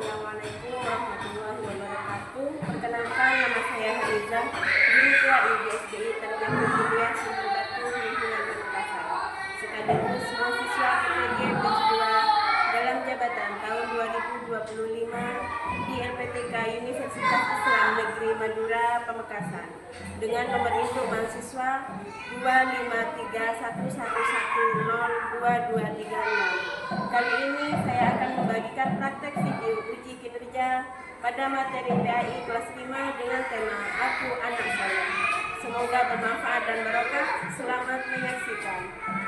Assalamualaikum warahmatullahi wabarakatuh. Perkenalkan, nama saya Hariza, guru kelas IGSDI Tarbiyah Kedua Sumber Batu Lingkungan Makassar. Sekaligus mahasiswa PTG Batch 2 dalam jabatan tahun 2025 di LPTK Universitas Islam Negeri Madura Pamekasan dengan nomor induk mahasiswa 25311102236. Kali ini saya akan membagikan praktek video uji kinerja pada materi PAI kelas 5 dengan tema Aku Anak Saya. Semoga bermanfaat dan barokah. Selamat menyaksikan.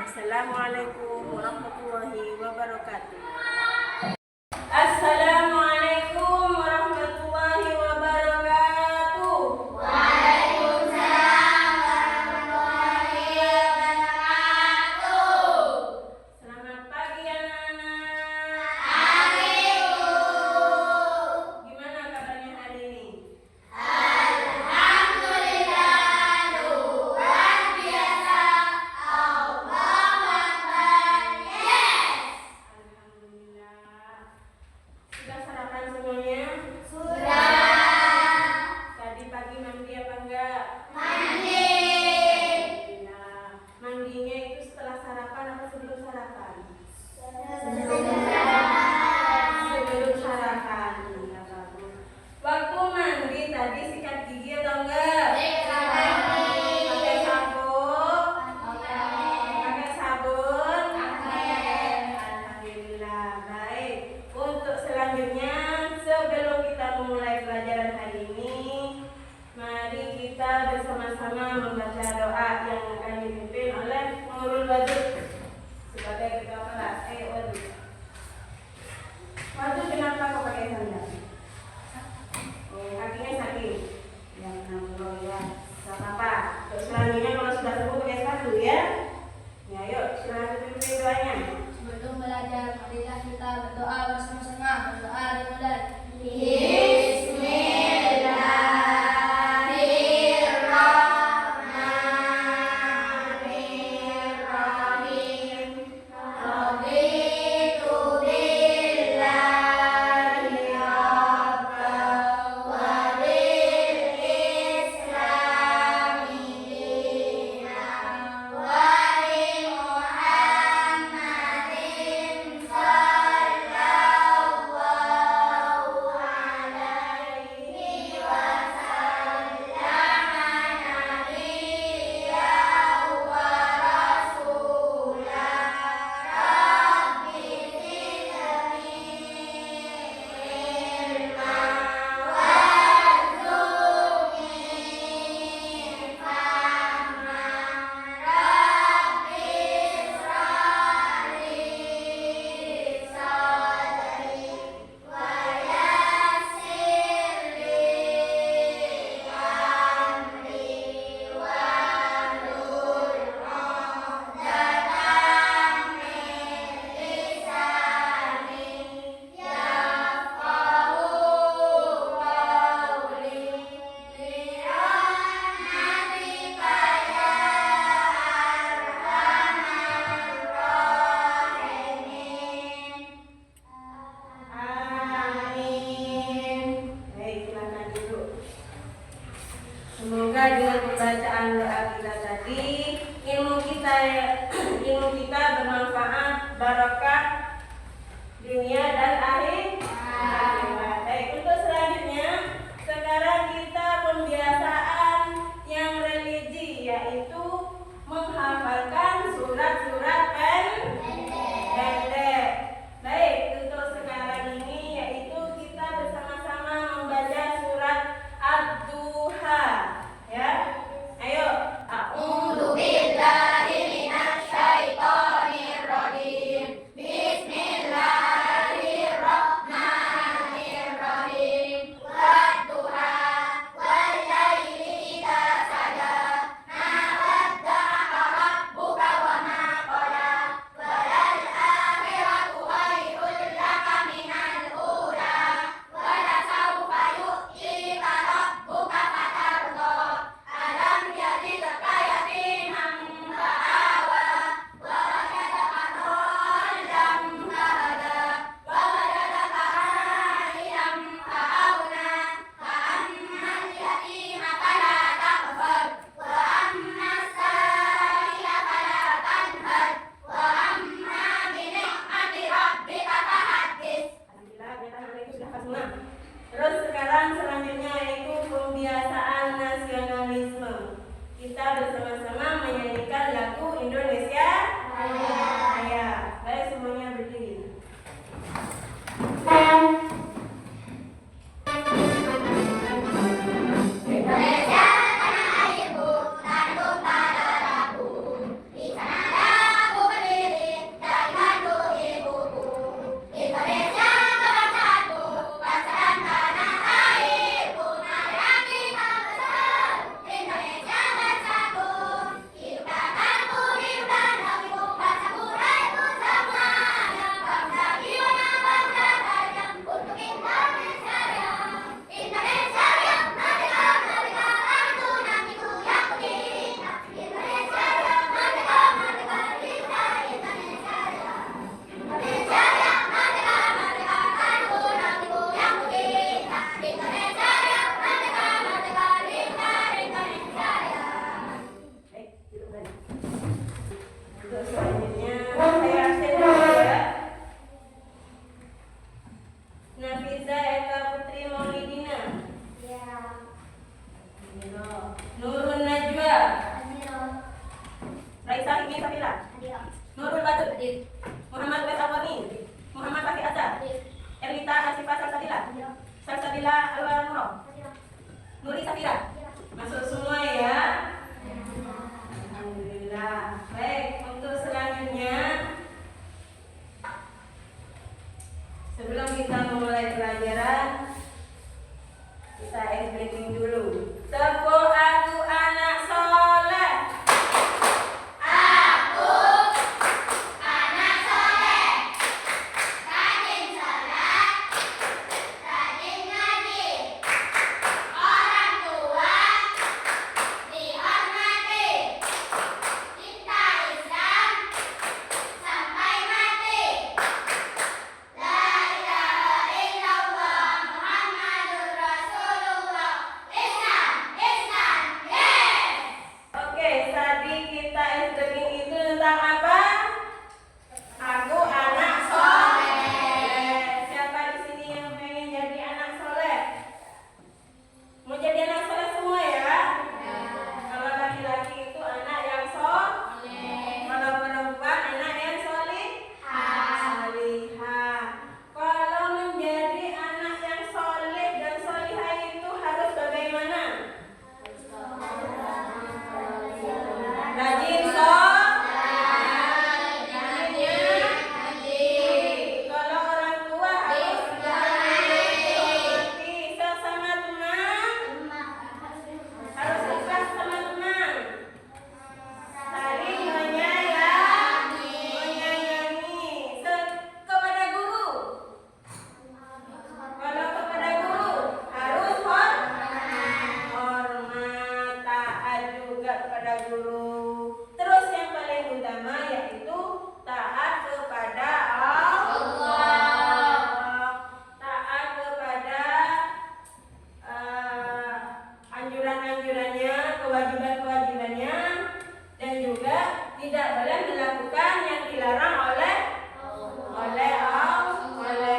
Assalamualaikum warahmatullahi wabarakatuh. Assalamualaikum warahmatullahi wabarakatuh. Waalaikumsalam warahmatullahi wabarakatuh. Selamat pagi anak-anak. Pagi, Bu. Gimana kabarnya hari ini? Alhamdulillah, luar biasa. Allahu Akbar. Yes. Alhamdulillah. Sudah sarapan semuanya? Sudah. Tadi pagi mandi apa enggak? Mandi. Alhamdulillah. Mandinya itu setelah sarapan atau sebelum sarapan? Sebelum Sebelum sarapan. Ya, bagus. Waktu mandi tadi sikat gigi atau enggak? Pakai sabun? Pakai sabun? Alhamdulillah. Baik. Untuk selanjutnya, sebelum kita memulai pelajaran hari ini, mari kita bersama-sama membaca doa yang akan dipimpin oleh Nurul Wadud sebagai ketua kelas. Wadud. Wadud, kenapa kau pakai sandal? Oh, kakinya sakit. Ya, kenapa ya? Gak apa-apa. Untuk selanjutnya kalau sudah sembuh pakai sepatu ya. Ya, yuk, silakan pimpin doanya. Sebelum belajar, marilah kita berdoa bersama-sama. Berdoa dimulai. Bismillahirrahmanirrahim. Raditu billahi rabban wa bil islami dinan wa bi Muhammadin sallallahu alaihi wasallam nabiyyan wa rasulan. Rabbi zidni ilman warzuqni fahman. Rabbi ishrah li sadri wa yassir li amri wahlul 'uqdatam min lisani yafqahu qawli. Birahmatika ya arhamar rahimin. Amin. Baik, silakan duduk. Semoga dengan pembacaan doa kita tadi ilmu kita bermanfaat, barokah dunia dan akhirat. Baik, untuk selanjutnya sekarang kita pembiasaan yang religi, yaitu menghafalkan surat-surat pendek. Baik, untuk sekarang ini yaitu kita bersama-sama membaca surat Ad-Duha. Ya, ayo. A'udzu billahi minasy syaithanir rajim. Bismillahirrahmanirrahim. Nabila Alwarno, Nuri Safira. Masuk semua ya. Alhamdulillah. Baik, untuk selanjutnya sebelum kita memulai pelajaran, kita ice breaking dulu. Tepuk aku anak soleh. Aku anak soleh, rajin salat, rajin ngaji, orang tua dihormati, cinta Islam sampai mati. La ilaha illallah Muhammadur Rasulullah. Islam, Islam, yes. Oke, tadi kita ice breaking itu tentang apa? Aku anak soleh. Siapa di sini yang pengen jadi anak soleh? Mau jadi anak soleh semua ya? Kalau laki-laki itu anak yang soleh. Kalau perempuan anak yang solihah. Kalau menjadi anak yang soleh dan solihah itu harus bagaimana? Rajin kalau orang tua harus dihormati. Sesama teman harus ikhlas sama teman. Saling menyayangi. Kepada guru. Kalau kepada guru harus hormat, taat juga kepada guru. Terus yang paling utama yaitu taat kepada Allah. Taat kepada anjuran-anjurannya, kewajiban-kewajibannya, dan juga tidak boleh melakukan yang dilarang oleh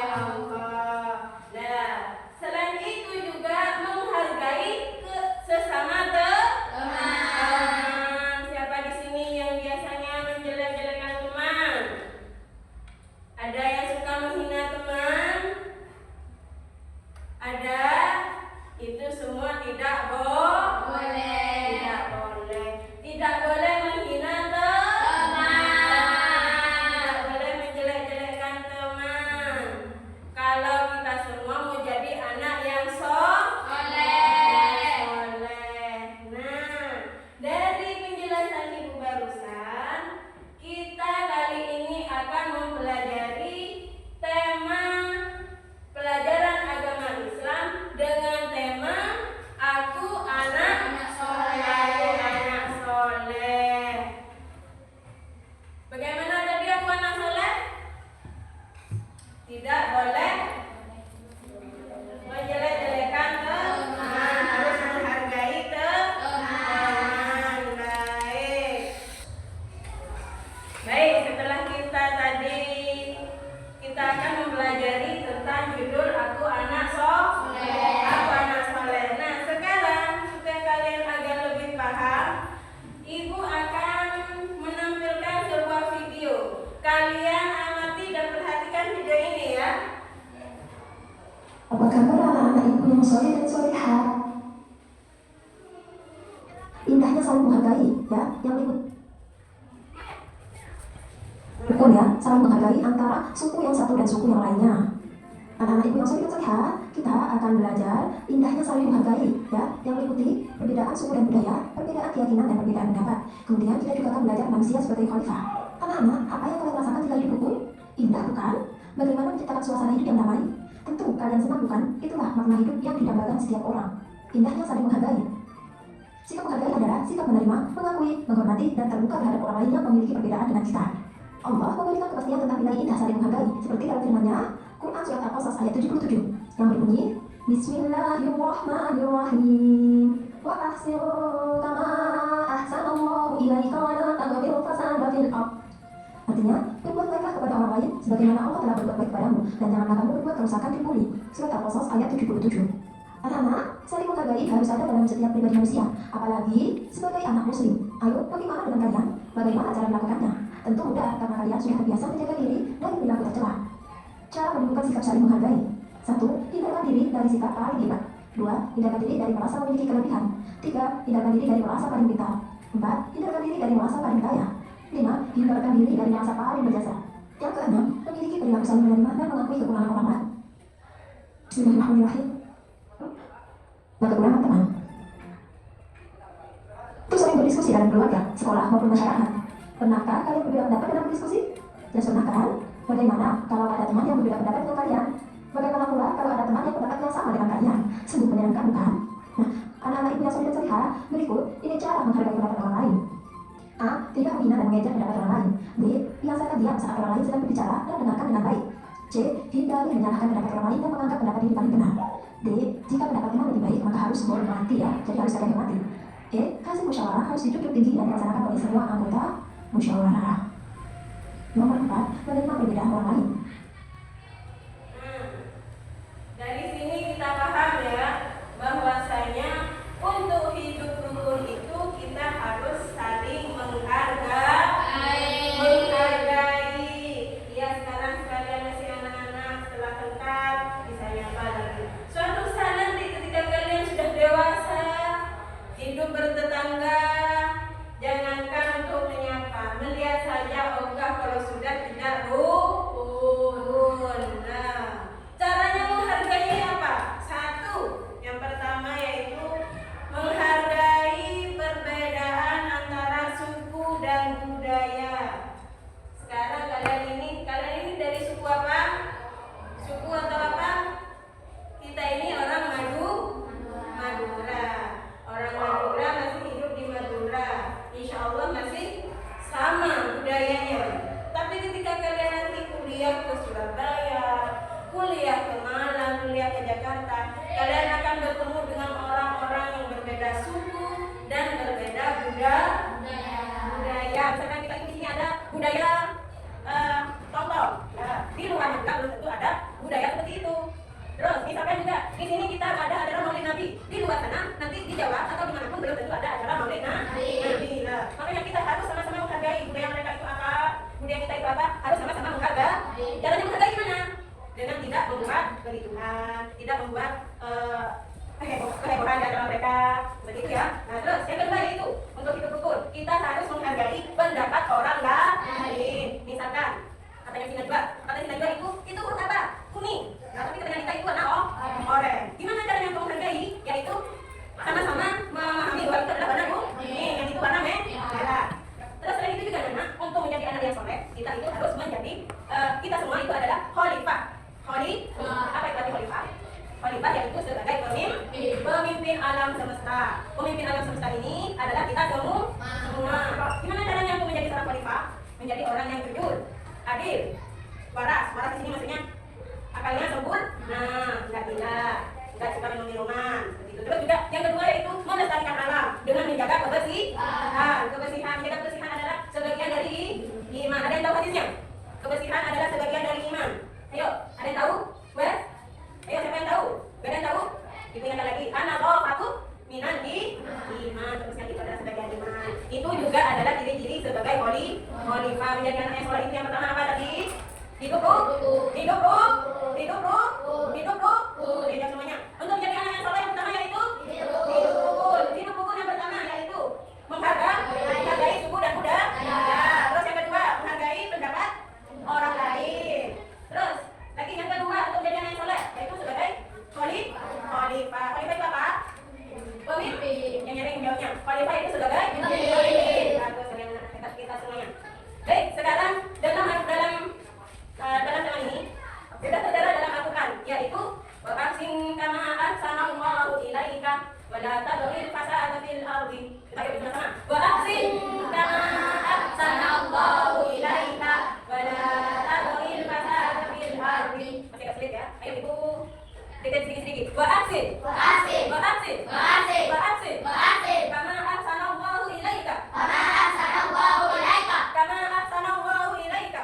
Allah. Nah, selain itu juga menghargai sesama teman. Siapa di sini yang biasanya menjelek-jelekan teman? Ada yang suka menghina teman? Ada? Itu semua tidak boleh. Tidak boleh menghina teman. Tidak boleh menjelek-jelekan teman. Kalau kita semua mau jadi anak yang soleh. Nah, dari penjelasan ibu barusan, kita kali ini akan mempelajari tema pelajaran agama Islam dengan tema Aku anak soleh. Bagaimana tadi aku anak soleh? Tidak boleh menjelek-jelekan teman, harus menghargai teman. Baik, setelah kita akan mempelajari tentang judul Aku anak soleh. Nah, sekarang supaya kalian agak lebih paham, ibu akan menampilkan sebuah video. Kalian amati dan perhatikan video ini ya. Apa kabar anak-anak ibu yang soleh dan solehah? Indahnya saling menghargai ya, yang berikut. Rukun ya, saling menghargai antara suku yang satu dan suku yang lainnya. Anak-anak ibu yang soleh dan solehah, kita akan belajar indahnya saling menghargai ya, yang meliputi perbedaan suku dan budaya, perbedaan keyakinan dan perbedaan pendapat. Kemudian kita juga akan belajar manusia sebagai khalifah. Anak-anak, apa yang kalian rasakan tinggal hidup rukun? Indah bukan? Bagaimana menciptakan suasana hidup yang damai? Tentu kalian senang bukan? Itulah makna hidup yang didambakan setiap orang. Indahnya saling menghargai. Sikap menghargai adalah sikap menerima, mengakui, menghormati, dan terbuka terhadap orang lain yang memiliki perbedaan dengan kita. Allah memberikan kepastian tentang nilai indah saling menghargai, seperti dalam firman-Nya, Quran Surat Al-Qasas ayat 77, yang berbunyi, Bismillahirrahmanirrahim. Wa ahsinu kama ahsanallahu ilaika wa la tabghil fasada fil ardh. Artinya, berbuat baiklah kepada orang lain sebagaimana Allah telah berbuat baik kepadamu, dan janganlah kamu berbuat kerusakan di bumi. Surat Al-Qasas ayat 77. Anak-anak, saling menghargai harus ada dalam setiap pribadi manusia, apalagi sebagai anak muslim. Ayo, bagaimana dengan kalian? Bagaimana cara melakukannya? Tentu mudah, karena kalian sudah terbiasa menjaga diri dari perilaku tercela. Cara menunjukkan sikap saling menghargai. 1. Hindarkan diri dari sikap paling hebat. 2. Hindarkan diri dari merasa memiliki kelebihan. 3. Hindarkan diri dari merasa paling pintar. 4. Hindarkan diri dari merasa paling kaya. 5. Hindarkan diri dari merasa paling berjasa. Yang keenam, memiliki perilaku saling menerima dan mengakui kekurangan orang lain. Bismillahirrahmanirrahim. Dan kekurangan teman. Terus sering berdiskusi dalam keluarga, sekolah maupun masyarakat. Pernahkah kalian berbeda pendapat dalam berdiskusi? Ya sunnah kan? Bagaimana kalau ada teman yang berbeda pendapat dengan kalian? Bagaimana pula kalau ada teman yang pendapatnya sama dengan kalian? Sungguh menyenangkan bukan? Nah, anak-anak ibu yang solid dan solihah, berikut ini cara menghargai pendapat orang lain. A. Tidak menghina dan mengejar pendapat orang lain. B. Biasakan diam saat orang lain sedang berbicara dan dengarkan dengan baik. C. Hindari menyalahkan pendapat orang lain dan menganggap pendapat diri paling benar. D. Jika pendapat teman lebih baik, maka harus menghormati ya, jadi harus kalian hormati. E. Hasil musyawarah harus dijunjung tinggi dan dilaksanakan oleh semua anggota musyawarah. Nomor 4. Menerima perbedaan orang lain. Dari sini kita paham ya, bahwasanya untuk hidup rukun itu kita harus saling menghargai. Ya sekarang sekalian masih anak-anak, setelah kental bisa nyapa lagi. Suatu saat nanti ketika kalian sudah dewasa, hidup bertetangga, jangankan untuk menyapa, melihat saja ogah kalau sudah tidak rukun. Nah, caranya menghargai apa? Satu, yang pertama yaitu menghargai perbedaan antara suku dan budaya. Sekarang kalian ini dari suku apa? Suku atau apa? Kita ini orang Madura. Orang Madura masih hidup di Madura. Insya Allah masih sama budayanya. Tapi ketika kalian nanti kuliah ke Surabaya, kuliah ke Malang, kuliah ke Jakarta, kalian akan bertemu dengan orang-orang yang berbeda suku dan berbeda budaya. Misalkan kita di sini ada budaya Tongtong, ya, di luar juga belum tentu ada budaya seperti itu. Terus misalkan juga di sini kita ada acara Maulid Nabi, di luar sana nanti di Jawa atau dimanapun belum tentu ada acara Maulid Nabi. Nah, makanya kita harus sama-sama menghargai budaya mereka itu apa, budaya kita itu apa, harus sama-sama menghargai. Caranya menghargai gimana? Dengan tidak membuat kericuhan, tidak membuat kehebohan di antara mereka, begitu ya. Nah terus yang kedua yaitu untuk hidup rukun, kita harus menghargai pendapat orang lain. Misalkan katanya si Najwa itu huruf apa? Kuning. Nah tapi katanya kita itu warna oranye. Gimana caranya untuk menghargai? Yaitu sama-sama memahami bahwa itu adalah warna kuning, yang itu warna merah. Terus selain itu juga Nana, untuk menjadi anak yang soleh, kita itu harus menjadi kita semua itu adalah khalifah. Apa itu arti khalifah? Khalifah yaitu sebagai pemimpin alam semesta. Pemimpin alam semesta ini adalah kita semua. Gimana caranya untuk menjadi seorang khalifah? Menjadi orang yang jujur, adil, waras. Waras di sini maksudnya akalnya sempurna, nggak gila, nggak suka minum minuman. Terus juga yang kedua yaitu melestarikan alam dengan menjaga kebersihan. Menjaga kebersihan adalah sebagian dari iman. Ada yang tahu hadisnya? Kebersihan adalah sebagian dari iman. Ayo, ada yang tahu? Ayo, siapa yang tahu? Gak ada yang tahu? Diingatkan lagi. An-nadhafatu minan iman. Kebersihan itu adalah sebagian iman. Itu juga adalah ciri-ciri sebagai khalifah. Menjadi anak yang soleh itu yang pertama apa tadi? Hidup Lihat semuanya. Untuk menjadi anak yang soleh yang pertama yaitu hidup rukun yang pertama yaitu menghargai suku dan budaya. Terus yang kedua menghargai pendapat orang lain. Terus lagi yang kedua untuk menjadi anak yang soleh yaitu sebagai khalifah. Khalifah itu apa? Pemimpin. Yang nyari jawabnya. Khalifah itu sebagai pemimpin. Terus kita semuanya. Baik, sekarang dalam tema ini sudah tertera dalam Al-Quran yaitu wa ahsin kama ahsanallahu ilaika wa la tabghil fasada fil ardi. Kita bersama. Wa ahsin kama ahsanallahu ilaika wa la tabghil fasada fil ardi. Masih agak sulit ya. Ayo Ibu dikit sedikit. Wa ahsin kama ahsanallahu ilaika kama ahsanallahu ilaika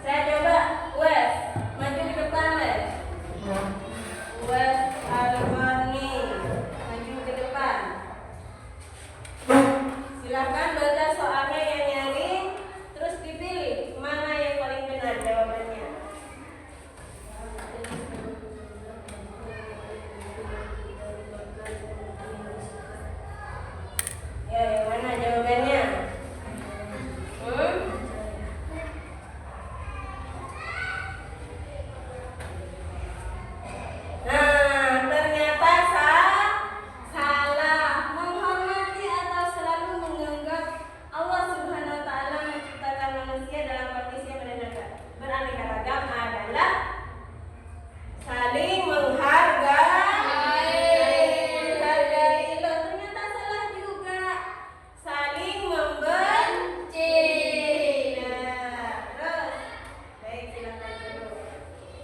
Saya coba Wes, maju ke depan Wes. Wes Alfani, maju ke depan. Silakan baca soalnya yang nyari, terus dipilih mana yang paling benar jawabannya. Ya, yang mana jawabannya? Nah, ternyata salah. Menghormati atau selalu menganggap Allah Subhanahu wa taala menciptakan manusia dalam kondisi yang beraneka ragam adalah saling menghargai. Loh, ternyata salah juga. Saling membenci. Nah, terus. Baik, silakan dulu.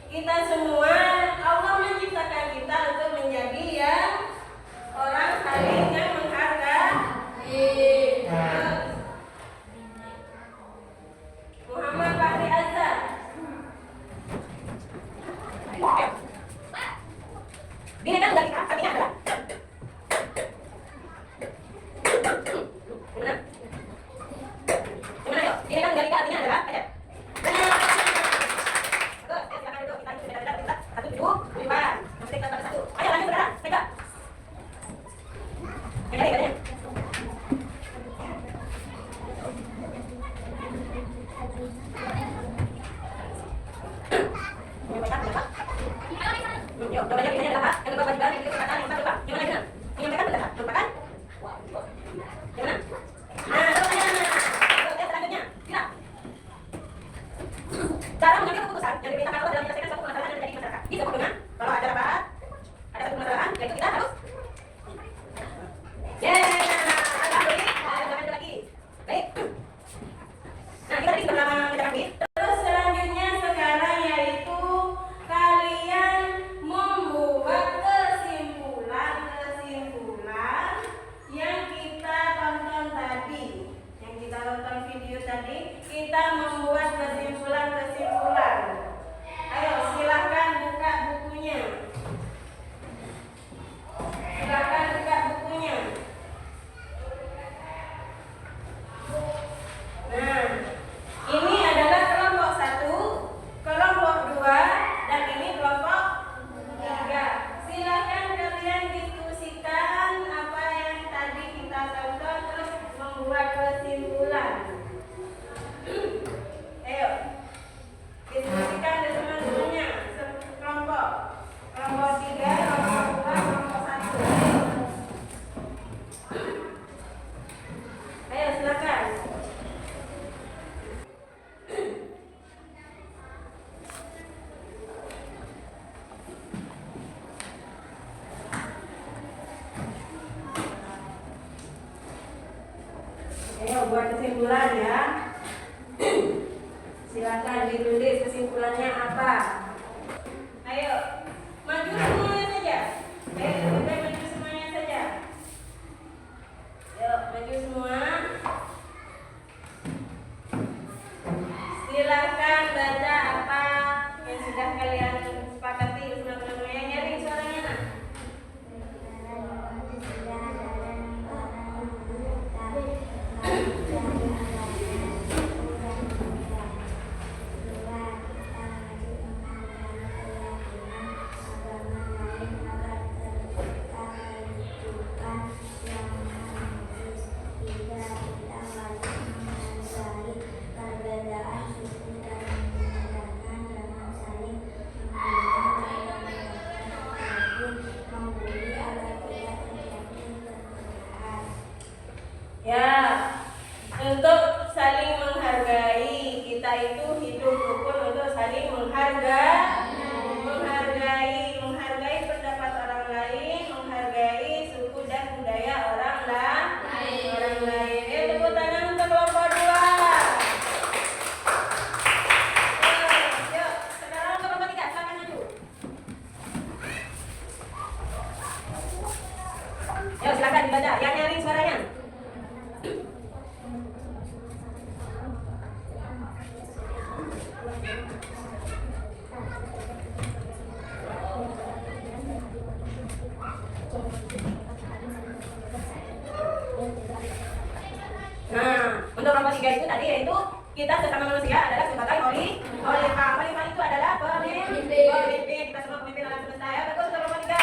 Kita semua Allah menciptakan kita untuk menjadi yang orang saling yang menghargai. Muhammad Fahri Azhar. Binatang dari artinya adalah gimana yuk? Binatang dari artinya adalah apa ya? Satu duduk, lipat. Masih kita satu. Ayo lanjut sekarang, pegang. Pegang. Yuk, coba lihat ini adalah yang lupa kewajiban, yang kesempatan, yang lupa. Gimana gimana? Menyampaikan benar, lupakan. Gimana? Nah, terus selanjutnya, kita. Cara mengambil keputusan yang diperintahkan Allah dalam menyelesaikan suatu permasalahan yang terjadi di masyarakat. Disebut dengan kalau ada rapat, ada satu permasalahan, yaitu kita harus. Alhamdulillah, lagi. Baik. Nah, kita tadi sudah lama menjelaskan ini. Terus selanjutnya sekarang yaitu kalian membuat kesimpulan yang kita tonton tadi, yang kita tonton video tadi, kita membuat kesimpulan. Ayo silahkan buka bukunya. Nah, ini adalah kelompok 1, kelompok 2, dan ini kelompok 3. Silahkan kalian diskusikan apa yang tadi kita tonton, terus membuat kesimpulan. Ayo, diskusikan semuanya. Kelompok 3, kelompok 2, kelompok 1. Ayo silakan. Ayo buat kesimpulan ya. Silakan ditulis kesimpulannya apa. Ayo, maju semuanya saja. Maju semuanya saja. Yuk, maju semua. Silakan baca apa yang sudah kalian sepakati bersama-sama. Yang nyaring suaranya nak. Ya, untuk saling menghargai, kita itu hidup rukun untuk saling menghargai pendapat orang lain, menghargai suku dan budaya orang lain. Ya, tepuk tangan untuk kelompok 2. Yuk, sekarang kelompok 3, silakan maju. Yuk, silakan dibaca. Yang nyaring suaranya. Nah, untuk nomor 3 itu tadi yaitu kita sesama manusia adalah sebagai khalifah. Khalifah itu adalah pemimpin. Kita semua pemimpin alam semesta ya. Betul untuk nomor 3.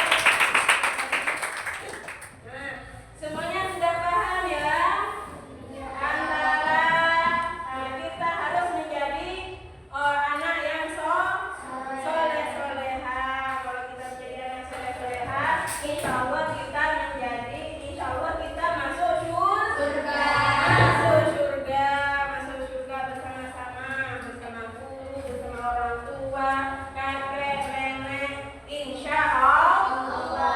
Nah, semuanya sudah paham ya? Antara kita harus menjadi anak yang soleh-soleha. Kalau kita menjadi anak soleh-soleha, insya Allah kita masuk surga. Masuk surga bersama-sama, bersama guru, bersama orang tua, kakek, nenek, insya Allah.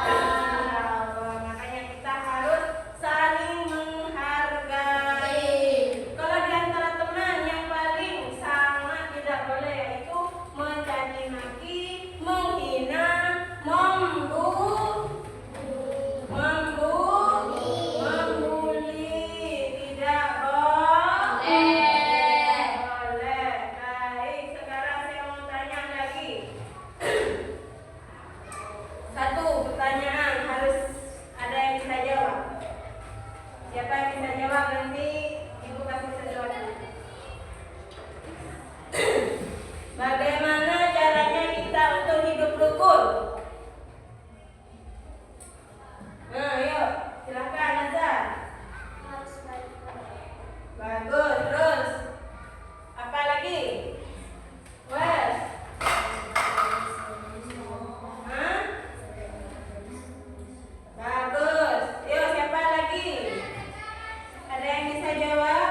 Makanya kita harus saling menghargai. Kalau di antara teman yang paling sangat tidak boleh yaitu mencaci maki, menghina, membuli. Tidak boleh. Baik, sekarang saya mau tanya lagi. Satu pertanyaan harus ada yang bisa jawab. Siapa yang bisa jawab nanti ibu kasih sesuatu. Bagaimana caranya kita untuk hidup rukun? Nah, ayo, silakan Nazar. Bagus, terus apa lagi? Wes. Hah? Bagus. Yuk, siapa lagi? Ada yang bisa jawab?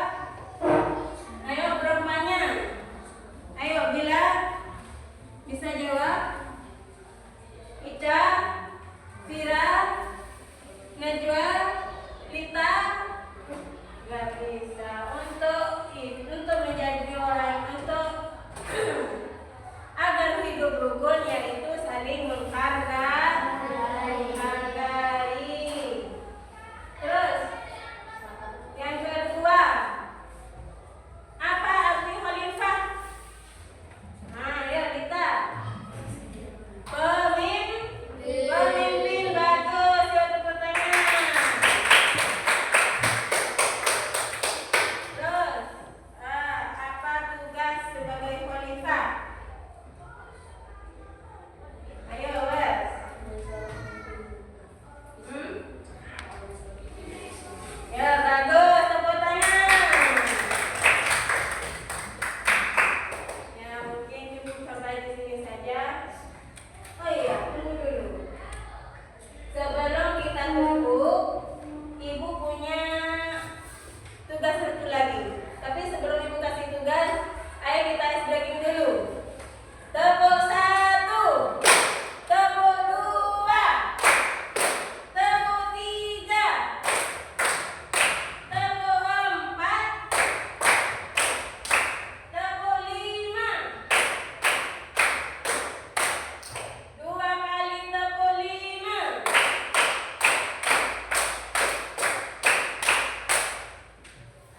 Ayo, berapanya? Ayo, Bila bisa jawab? Ica, Fira, Najwa, Lita, gak bisa. Untuk menjadi orang agar hidup rukun yaitu saling menghargai. Terus yang kedua, apa arti khalifah? Nah, ya Lita. Pemimpin. Bagus, ya tepuk tangan. Terus apa tugas sebagai khalifah? Ayo Wes. Ya bagus, tepuk tangan. Ya mungkin cukup sampai di sini saja. Oh iya, tunggu dulu. Sebelum kita tutup, ibu punya tugas satu lagi. Tapi sebelum ibu kasih tugas, ayo kita ice breaking dulu. Tepuk 1, tepuk 2, tepuk 3, tepuk 4, tepuk 5. 2 kali tepuk 5.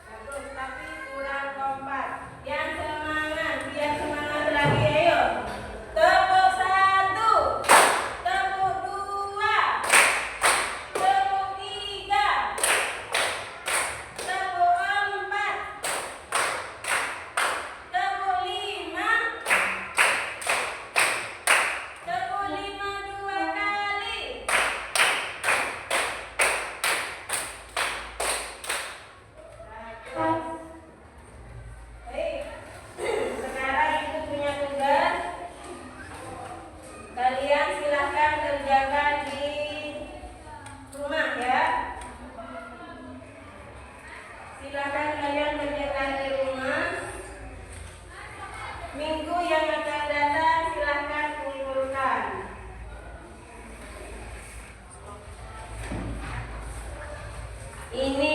Bagus, tapi kurang kompak. Yang semangat, biar semangat lagi, ayo. Tepuk 1, tepuk 2, tepuk 3, tepuk 4, tepuk 5, tepuk 5 2 kali. Baik, sekarang ibu punya tugas. Kalian silahkan kerjakan di rumah ya. Silahkan kalian kerjakan di rumah. Minggu yang akan datang silahkan kumpulkan. Ini